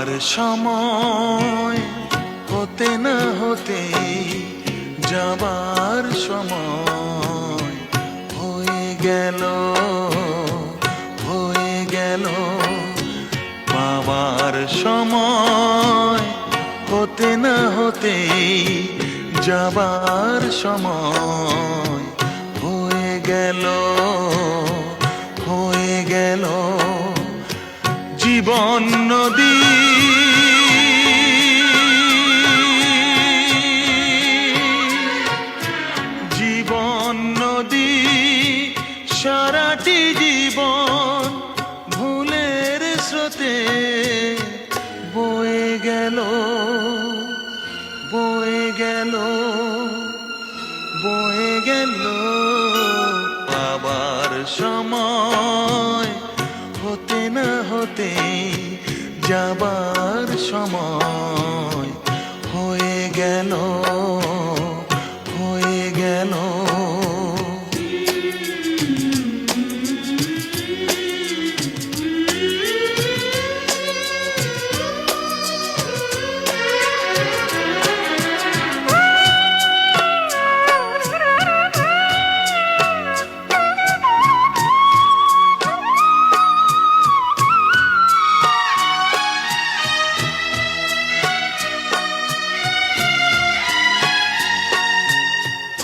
পাবার সময় হতে না হতে যাবার সময় হয়ে গেল পাবার সময় হতে না হতে যাবার সময় হয়ে গেল জীবন নদী সারাটি জীবন ভুলের স্রোতে বয়ে গেল পাবার সময় হতে না হতে যাবার সময় হয়ে গেল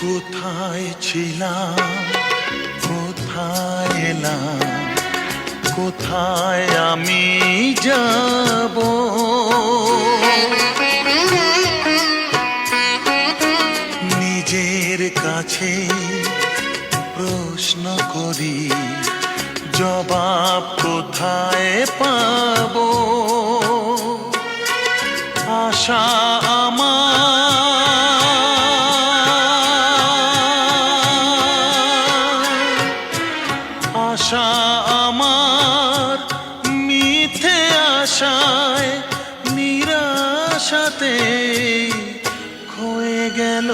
কোথায় ছিলাম, কোথায় এলাম, কোথায় আমি যাব? নিজের কাছে প্রশ্ন করি, জবাব কোথায় পাব? আশা আমার মিথ্যে আশায় নিরাশাতে খয়ে গেল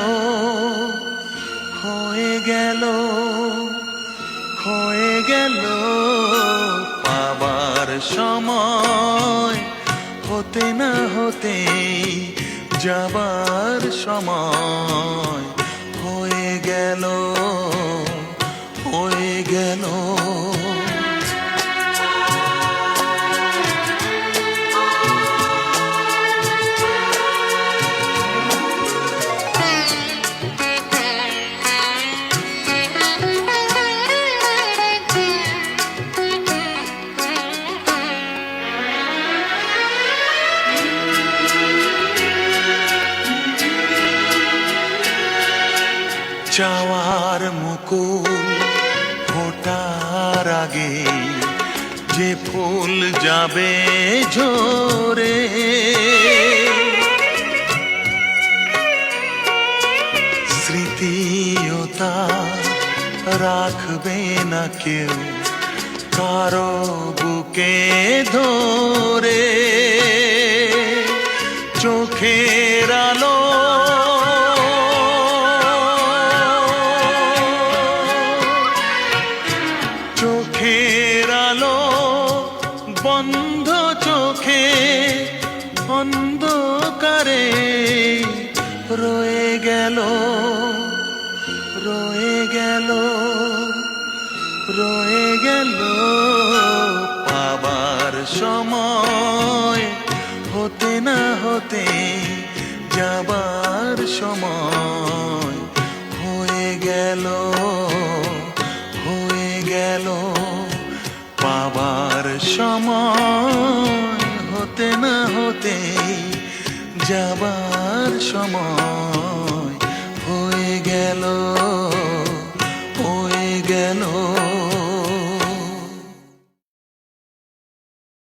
পাবার সময় হতে না হতে যাবার সময় হয়ে গেল চাওয়ার মুকুল ফোটার আগে যে ফুল যাবে ঝরে, স্মৃতিওতা রাখবে না কেউ কারো বুকে ধরে। চোখের আলো বন্ধ চোখে অন্ধকারে রয়ে গেল পাবার সময় হতে না হতে যাবার সময় হয়ে গেল পাবার সময় হতে না হতে যাবার সময় হয়ে গেল।